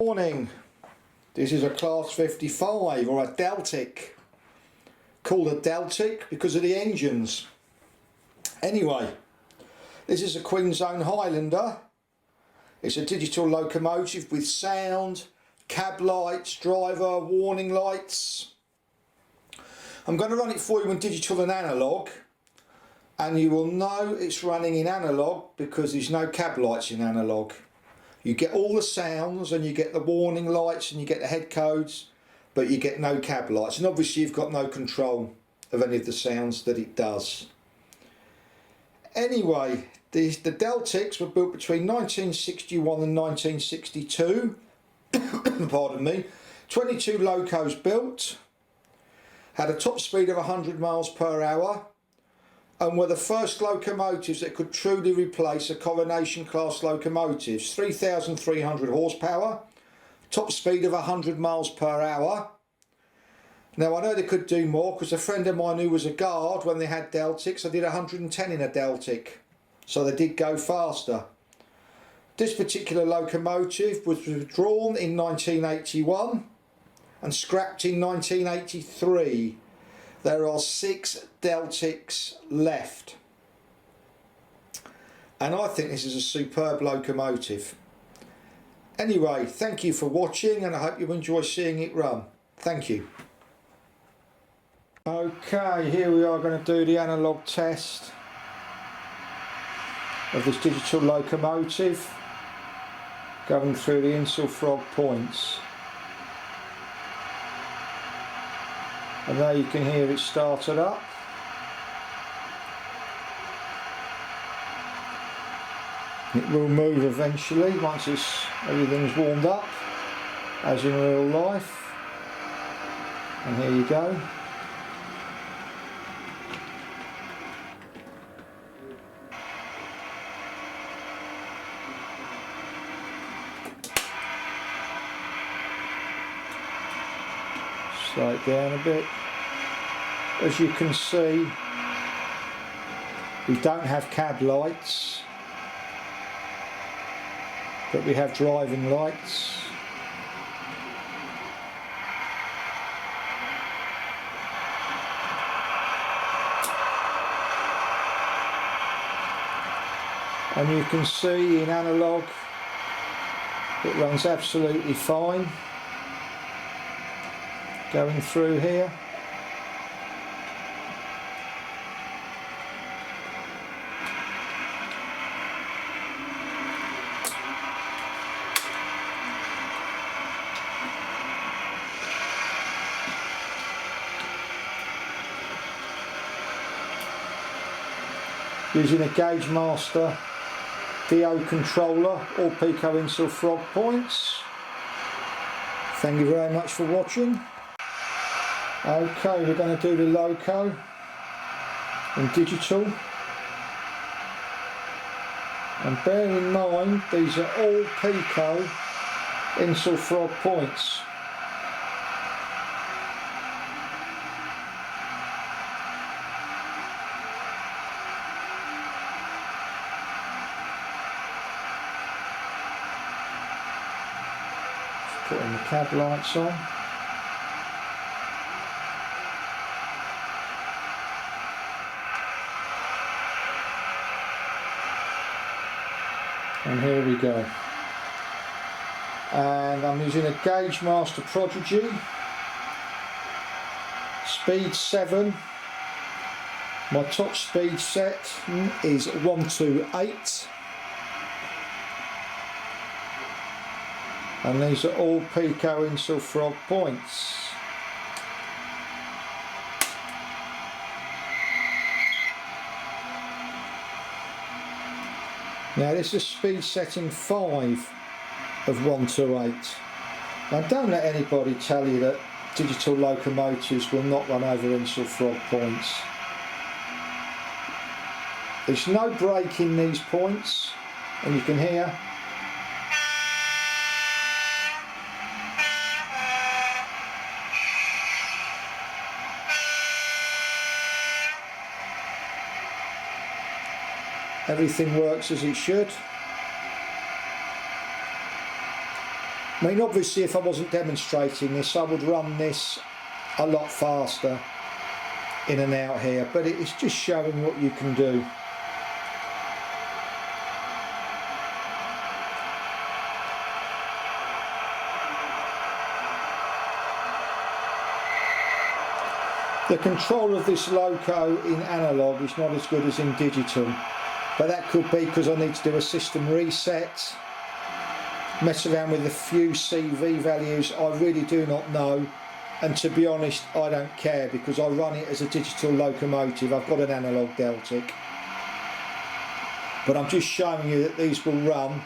Morning. This is a class 55 or a Deltic. Called a Deltic because of the engines. Anyway, this is a Queen Zone Highlander. It's a digital locomotive with sound, cab lights, driver, warning lights. I'm going to run it for you in digital and analogue, and you will know it's running in analogue because there's no cab lights in analogue. You get all the sounds and you get the warning lights and you get the head codes, but you get no cab lights, and obviously you've got no control of any of the sounds that it does. Anyway, the Deltics were built between 1961 and 1962. Pardon me. 22 locos built, had a top speed of 100 miles per hour, and were the first locomotives that could truly replace the Coronation class locomotives. 3,300 horsepower, top speed of 100 miles per hour. Now I know they could do more because a friend of mine who was a guard, when they had Deltics, I did 110 in a Deltic, so they did go faster. This particular locomotive was withdrawn in 1981 and scrapped in 1983. There are 6 Deltics left, and I think this is a superb locomotive. Anyway, thank you for watching, and I hope you enjoy seeing it run. Thank you. Okay, here we are going to do the analogue test of this digital locomotive, going through the insulfrog points. And there you can hear it started up. It will move eventually once everything's warmed up, as in real life. And here you go. Slow it down a bit. As you can see, we don't have cab lights, but we have driving lights. And you can see in analogue it runs absolutely fine. Going through here. Using a Gaugemaster DO controller, all Peco insulfrog points. Thank you very much for watching. Okay, we're going to do the loco in digital, and bear in mind these are all Peco insulfrog points. Just putting the cab lights on. And here we go. And I'm using a Gaugemaster Prodigy, speed 7. My top speed set is 128. And these are all Peco insulfrog points. Now this is speed setting 5 of 128. Now don't let anybody tell you that digital locomotives will not run over insulfrog points. There's no break in these points, and you can hear everything works as it should. I mean, obviously if I wasn't demonstrating this, I would run this a lot faster in and out here, but it's just showing what you can do. The control of this loco in analogue is not as good as in digital, but that could be because I need to do a system reset, mess around with a few CV values. I really do not know, and to be honest I don't care because I run it as a digital locomotive. I've got an analogue Deltic, but I'm just showing you that these will run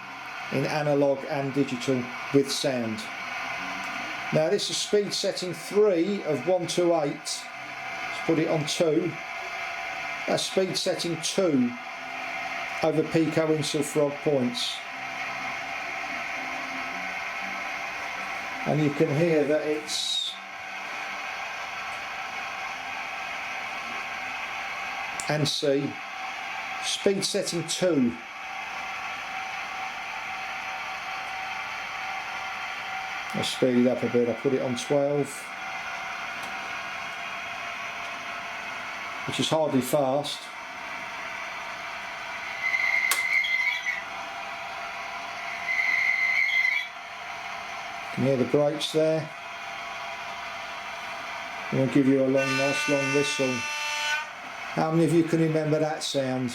in analogue and digital with sound. Now this is speed setting 3 of 128. Let's put it on 2. That's speed setting 2 over Peco insulfrog points. And you can hear that it's and see speed setting 2. I'll speed it up a bit. I put it on 12, which is hardly fast. You can hear the brakes there. I'm going to give you a nice long whistle. How many of you can remember that sound?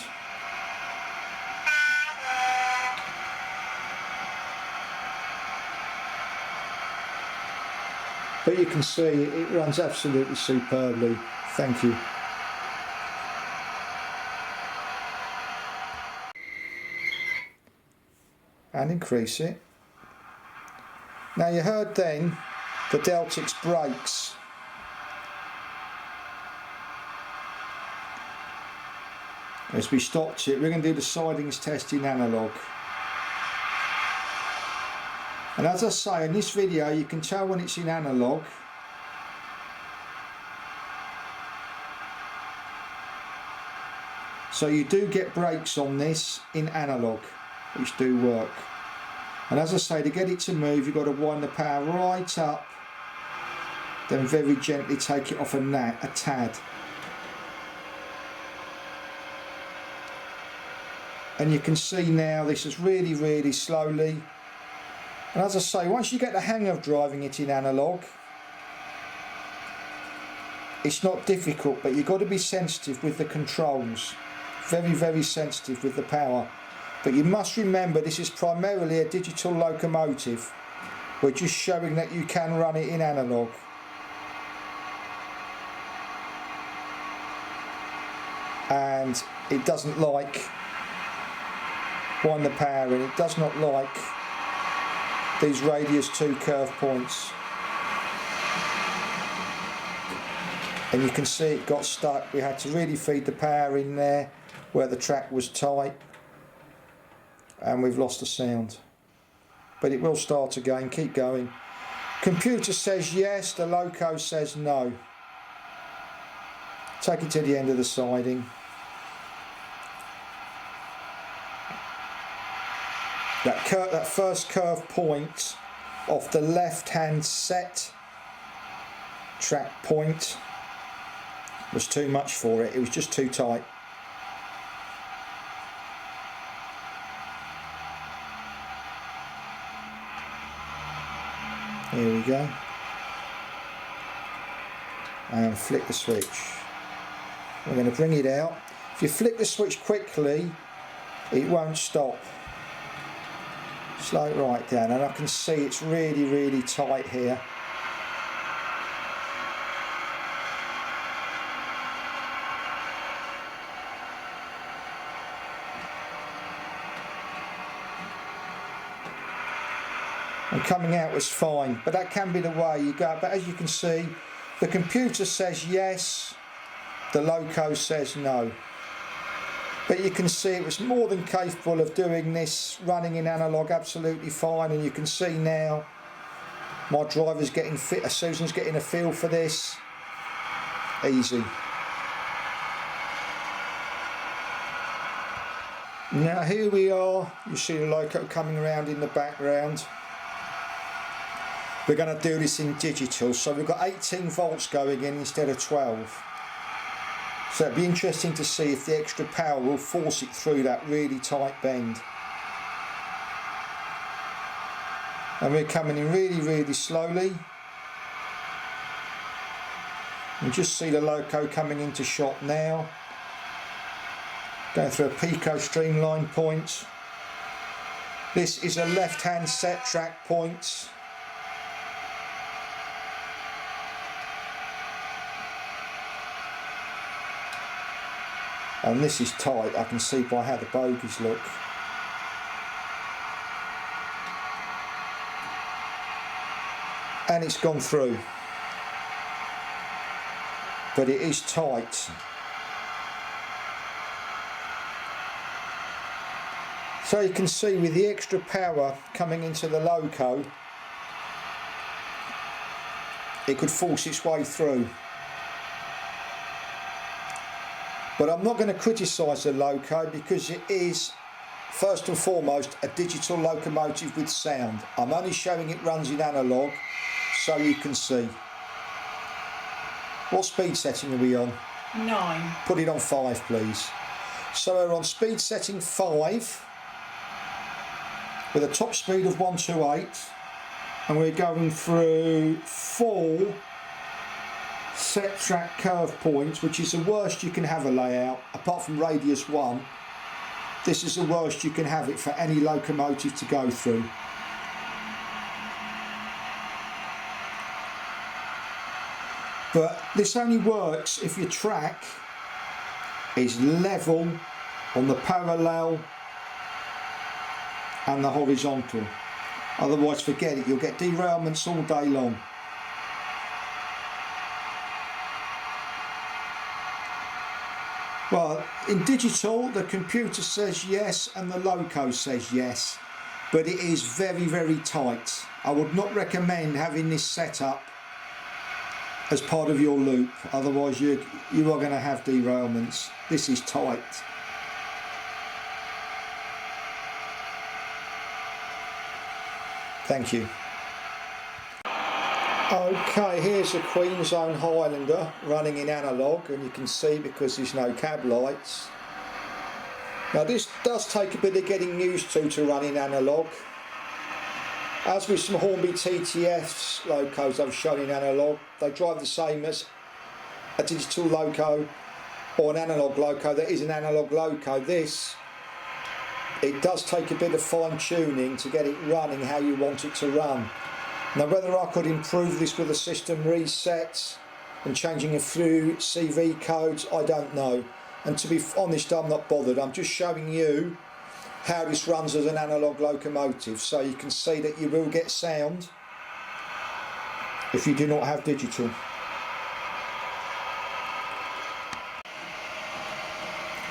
But you can see it runs absolutely superbly. Thank you. And increase it. Now you heard then the Deltic's brakes. As we stopped it, we're going to do the sidings test in analogue. And as I say, in this video you can tell when it's in analogue. So you do get brakes on this in analogue, which do work. And as I say, to get it to move you've got to wind the power right up, then very gently take it off a tad. And you can see now this is really slowly. And as I say, once you get the hang of driving it in analogue, it's not difficult, but you've got to be sensitive with the controls. Very sensitive with the power. But you must remember this is primarily a digital locomotive. We're just showing that you can run it in analogue. And it doesn't like wind the power in, it does not like these radius 2 curve points. And you can see it got stuck. We had to really feed the power in there where the track was tight, and we've lost the sound. But it will start again. Keep going. Computer says yes, the loco says no. Take it to the end of the siding. That first curve point off the left hand set track point was too much for it. It was just too tight. Here we go. And flick the switch. We're going to bring it out. If you flick the switch quickly, it won't stop. Slow it right down, and I can see it's really tight here. And coming out was fine, but that can be the way you go. But as you can see, the computer says yes, the loco says no. But you can see it was more than capable of doing this, running in analogue absolutely fine. And you can see now my driver's getting fit, Susan's getting a feel for this. Easy. Now here we are, you see the loco coming around in the background. We're going to do this in digital, so we've got 18 volts going in instead of 12. So it'd be interesting to see if the extra power will force it through that really tight bend. And we're coming in really, really slowly. You just see the loco coming into shot now. Going through a Peco streamline point. This is a left-hand set track point. And this is tight, I can see by how the bogies look. And it's gone through. But it is tight. So you can see with the extra power coming into the loco, it could force its way through. But I'm not going to criticise the loco because it is first and foremost a digital locomotive with sound. I'm only showing it runs in analogue so you can see. What speed setting are we on? 9. Put it on 5 please. So we're on speed setting 5 with a top speed of 128 and we're going through 4 set track curve points, which is the worst you can have a layout apart from radius 1. This is the worst you can have it for any locomotive to go through. But this only works if your track is level on the parallel and the horizontal. Otherwise forget it, you'll get derailments all day long. Well, in digital the computer says yes and the loco says yes, but it is very, very tight. I would not recommend having this set up as part of your loop, otherwise you are going to have derailments. This is tight. Thank you. Okay, here's the Queen's Own Highlander running in analogue, and you can see because there's no cab lights. Now this does take a bit of getting used to run in analogue. As with some Hornby TTFs locos I've shown in analogue, they drive the same as a digital loco or an analogue loco that is an analogue loco. This, it does take a bit of fine tuning to get it running how you want it to run. Now whether I could improve this with a system reset and changing a few CV codes, I don't know. And to be honest, I'm not bothered. I'm just showing you how this runs as an analogue locomotive, so you can see that you will get sound if you do not have digital.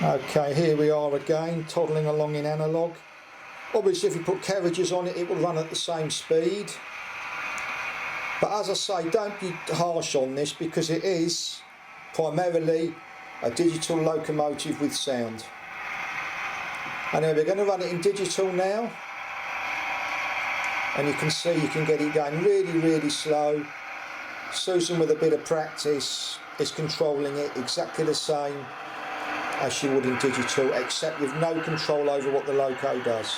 Okay, here we are again, toddling along in analogue. Obviously if you put carriages on it, it will run at the same speed. But as I say, don't be harsh on this because it is primarily a digital locomotive with sound. Anyway, we're going to run it in digital now, and you can see you can get it going really, really slow. Susan, with a bit of practice, is controlling it exactly the same as she would in digital, except with no control over what the loco does.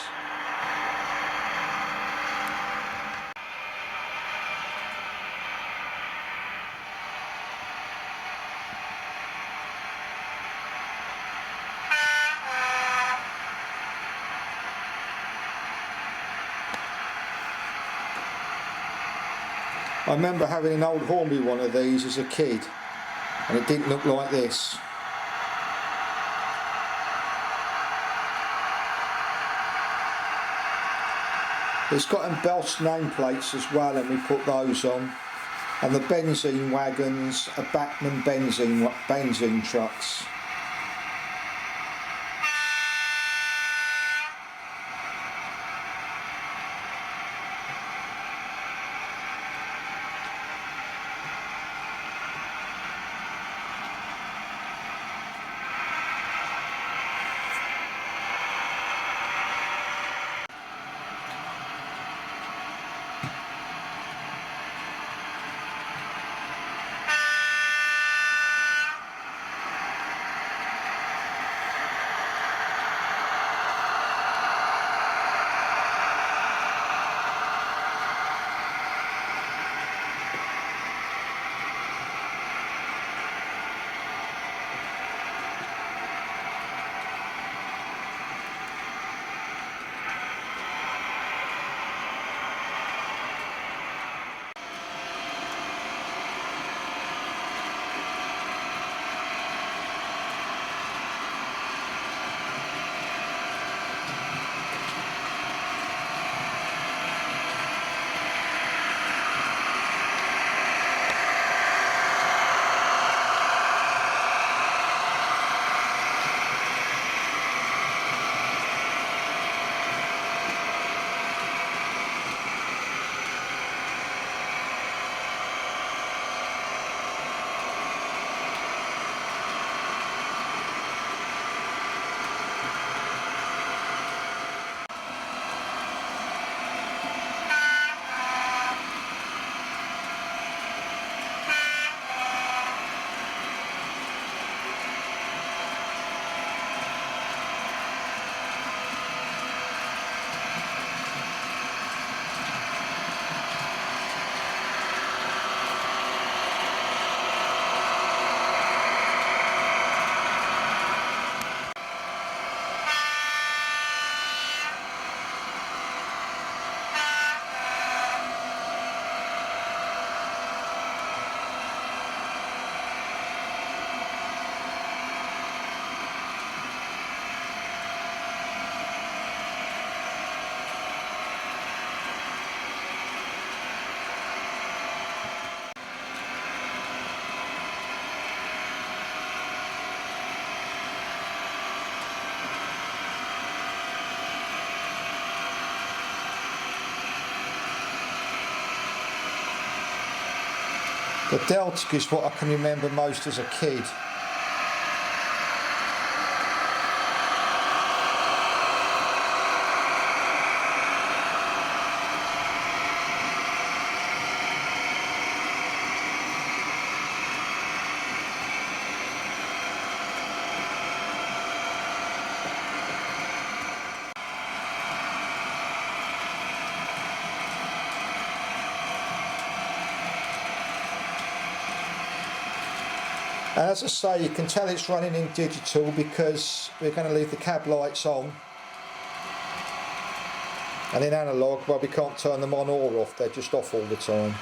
I remember having an old Hornby one of these as a kid, and it didn't look like this. It's got embossed nameplates as well, and we put those on. And the benzene wagons are Bachmann benzene trucks. The Deltic is what I can remember most as a kid. And as I say, you can tell it's running in digital because we're going to leave the cab lights on. And in analogue, well, we can't turn them on or off, they're just off all the time.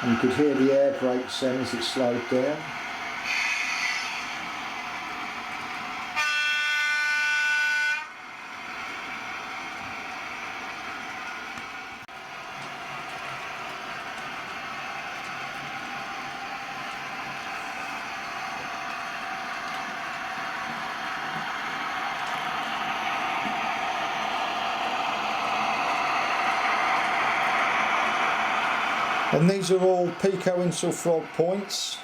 And you could hear the air brakes then as it slowed down. And these are all Peco insulfrog points.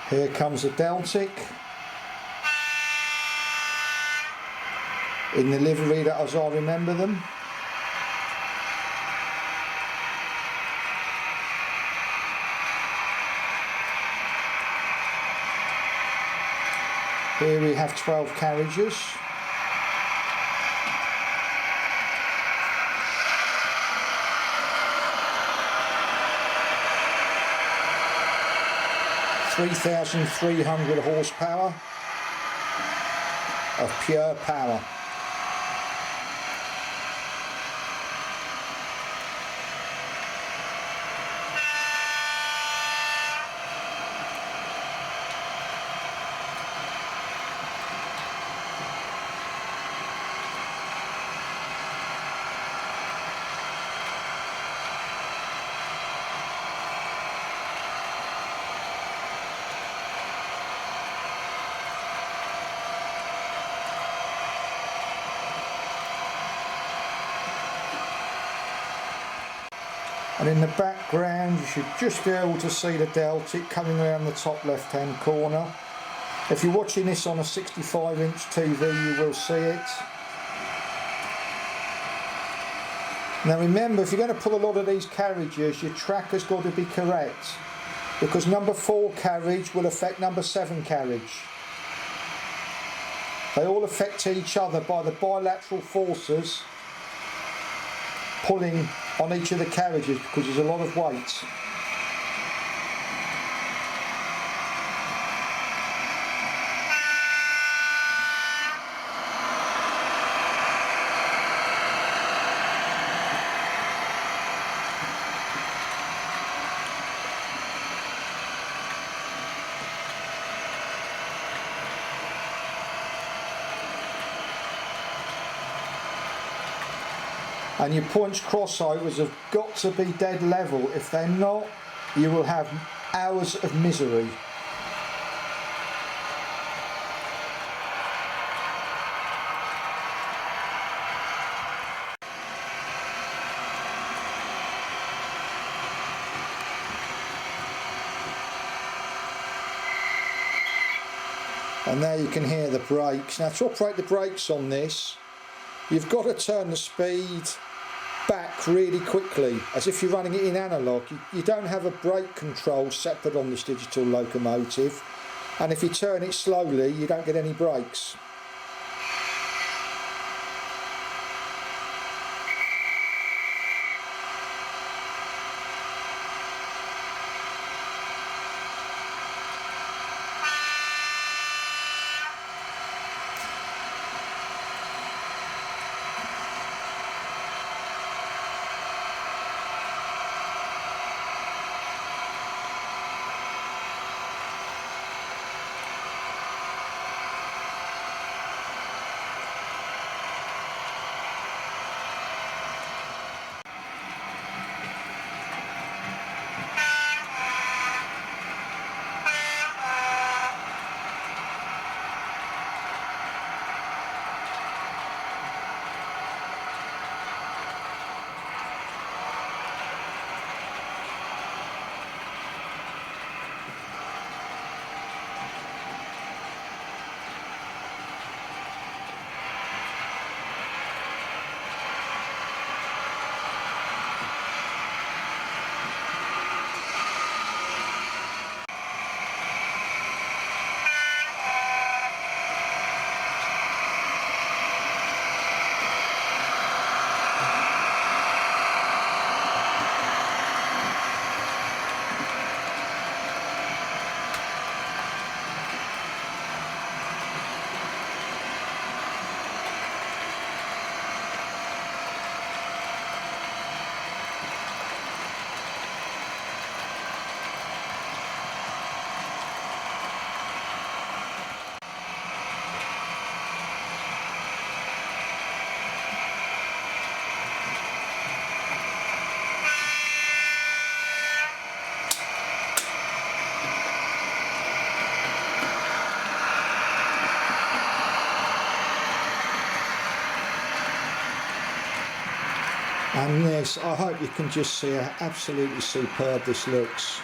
Here comes the Deltic in the livery that as I remember them. Here we have 12 carriages. (3,300 horsepower of pure power). And in the background you should just be able to see the Deltic coming around the top left hand corner. If you're watching this on a 65-inch TV you will see it. Now remember, if you're going to pull a lot of these carriages, your track has got to be correct, because number 4 carriage will affect number 7 carriage. They all affect each other by the bilateral forces pulling on each of the carriages, because there's a lot of weight. And your points crossovers have got to be dead level. If they're not, you will have hours of misery. And now you can hear the brakes. Now to operate the brakes on this, you've got to turn the speed back really quickly, as if you're running it in analogue. You don't have a brake control separate on this digital locomotive, and if you turn it slowly you don't get any brakes. And this, I hope you can just see how absolutely superb this looks.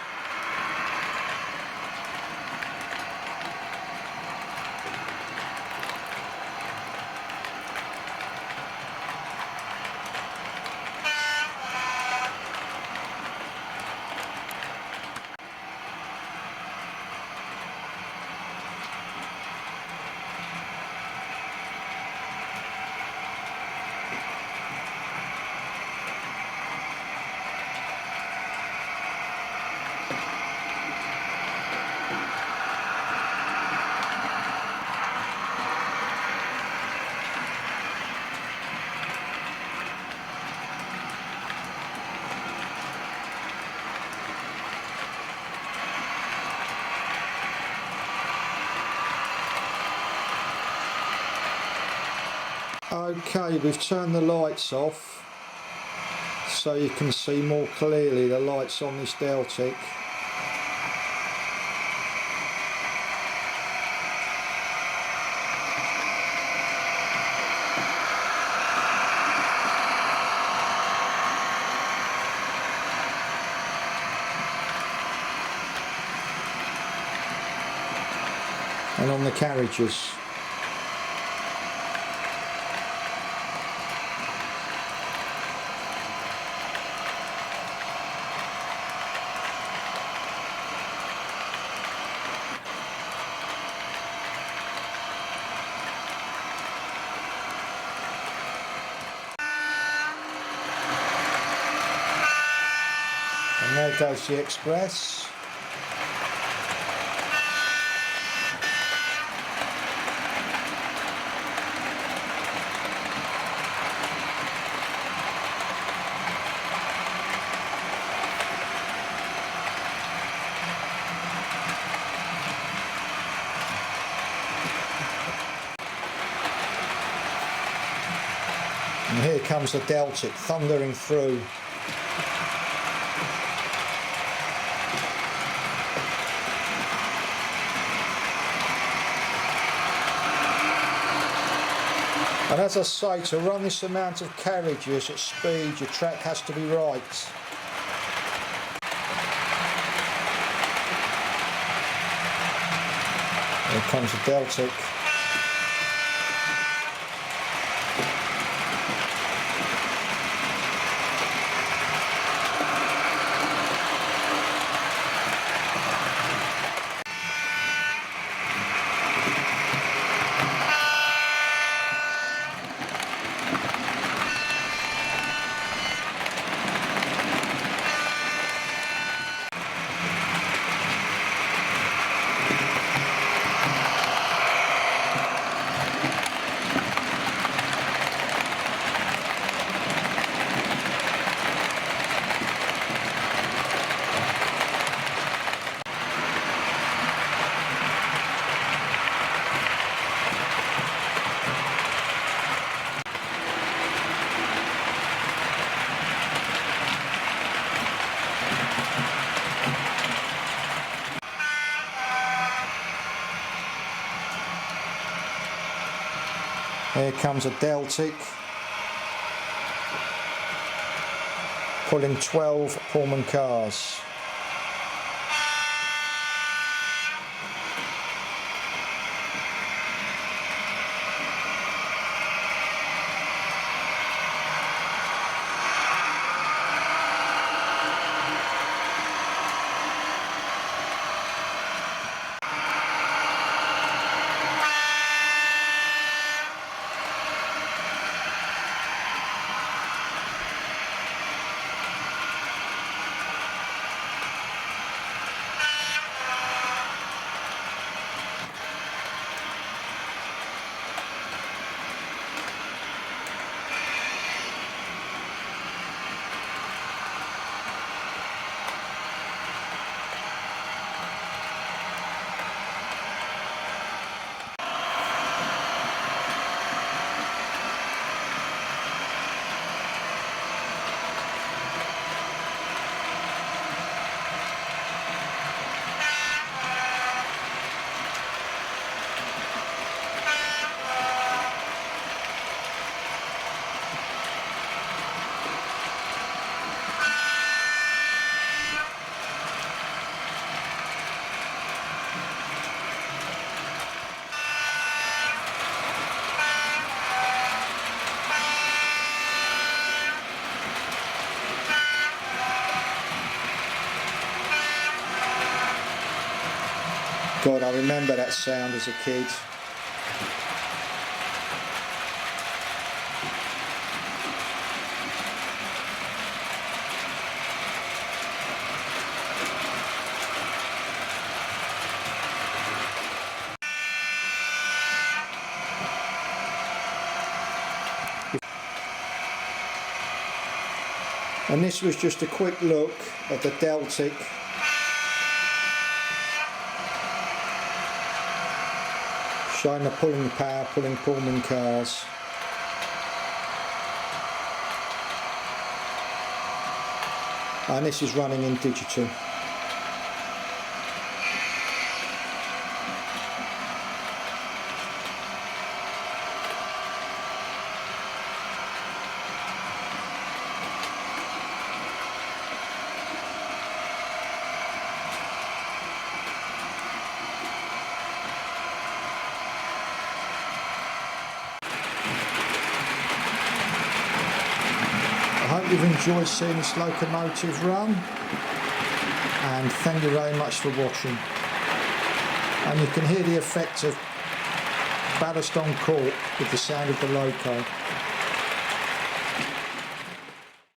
Okay, we've turned the lights off so you can see more clearly the lights on this Deltic. and on the carriages. And there goes the Express. And here comes the Deltic thundering through. And as I say, to run this amount of carriages at speed, your track has to be right. Here comes the Deltic. Here comes a Deltic pulling 12 Pullman cars. God, I remember that sound as a kid. And this was just a quick look at the Deltic showing the pulling power, pulling Pullman cars. And this is running in digital. hope you've enjoyed seeing this locomotive run, and thank you very much for watching. And you can hear the effect of ballast on cork with the sound of the loco.